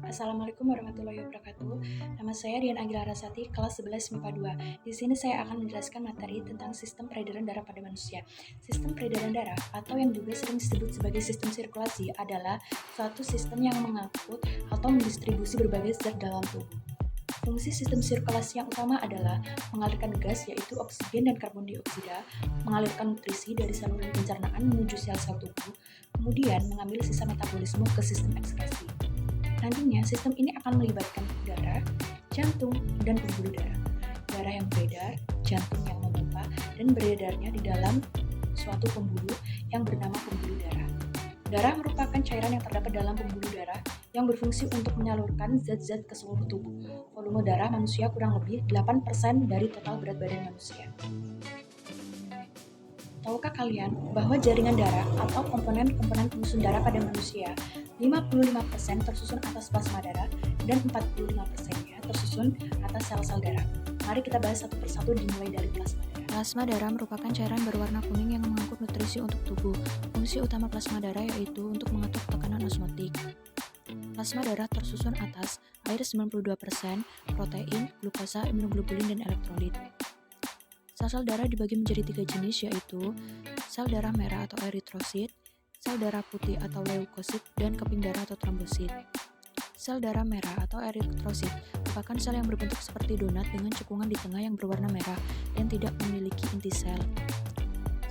Assalamualaikum warahmatullahi wabarakatuh. Nama saya Dian Anggila Rasati, kelas 11 MIPA 2. Di sini saya akan menjelaskan materi tentang sistem peredaran darah pada manusia. Sistem peredaran darah atau yang juga sering disebut sebagai sistem sirkulasi adalah suatu sistem yang mengangkut atau mendistribusi berbagai zat dalam tubuh. Fungsi sistem sirkulasi yang utama adalah mengalirkan gas yaitu oksigen dan karbon dioksida, mengalirkan nutrisi dari saluran pencernaan menuju sel-sel tubuh, kemudian mengambil sisa metabolisme ke sistem ekskresi. Nantinya, sistem ini akan melibatkan darah, jantung, dan pembuluh darah. Darah yang beredar, jantung yang memompa, dan beredarnya di dalam suatu pembuluh yang bernama pembuluh darah. Darah merupakan cairan yang terdapat dalam pembuluh darah yang berfungsi untuk menyalurkan zat-zat ke seluruh tubuh. Volume darah manusia kurang lebih 8% dari total berat badan manusia. Tahukah kalian bahwa jaringan darah atau komponen-komponen penyusun darah pada manusia 55% tersusun atas plasma darah dan 45%-nya tersusun atas sel-sel darah. Mari kita bahas satu persatu dimulai dari plasma darah. Plasma darah merupakan cairan berwarna kuning yang mengangkut nutrisi untuk tubuh. Fungsi utama plasma darah yaitu untuk mengatur tekanan osmotik. Plasma darah tersusun atas air 92%, protein, glukosa, imunoglobulin, dan elektrolit. Sel-sel darah dibagi menjadi 3 jenis yaitu sel darah merah atau eritrosit, sel darah putih atau leukosit, dan keping darah atau trombosit. Sel darah merah atau eritrosit merupakan sel yang berbentuk seperti donat dengan cekungan di tengah yang berwarna merah dan tidak memiliki inti sel.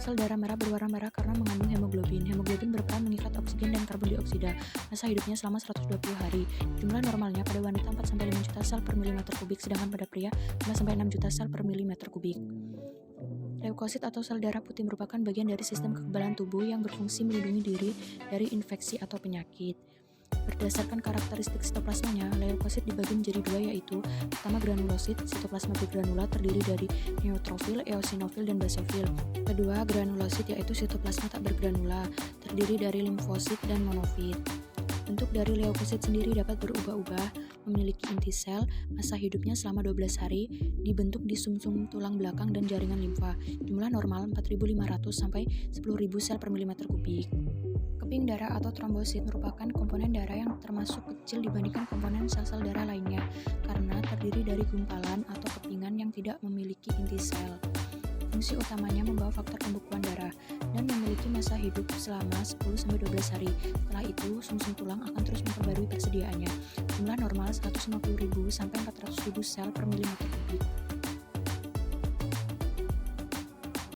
Sel darah merah berwarna merah karena mengandung hemoglobin. Hemoglobin berperan mengikat oksigen dan karbon dioksida. Masa hidupnya selama 120 hari. Jumlah normalnya pada wanita 4-5 juta sel per milimeter kubik, sedangkan pada pria 5-6 juta sel per milimeter kubik. Leukosit atau sel darah putih merupakan bagian dari sistem kekebalan tubuh yang berfungsi melindungi diri dari infeksi atau penyakit. Berdasarkan karakteristik sitoplasmanya, leukosit dibagi menjadi dua yaitu pertama granulosit. Sitoplasma bergranula terdiri dari neutrofil, eosinofil, dan basofil. Kedua, granulosit yaitu sitoplasma tak bergranula terdiri dari limfosit dan monofit. Bentuk dari leukosit sendiri dapat berubah-ubah, memiliki inti sel, masa hidupnya selama 12 hari, dibentuk di sumsum tulang belakang dan jaringan limfa. Jumlah normal 4.500 sampai 10.000 sel per milimeter kubik. Keping darah atau trombosit merupakan komponen darah yang termasuk kecil dibandingkan komponen sel-sel darah lainnya karena terdiri dari gumpalan atau kepingan yang tidak memiliki inti sel. Fungsi utamanya membawa faktor pembekuan darah dan memiliki masa hidup selama 10-12 hari. Setelah itu, sumsum tulang akan terus memperbarui persediaannya. Jumlah normal 150.000 sampai 400.000 sel per milimeter kubik.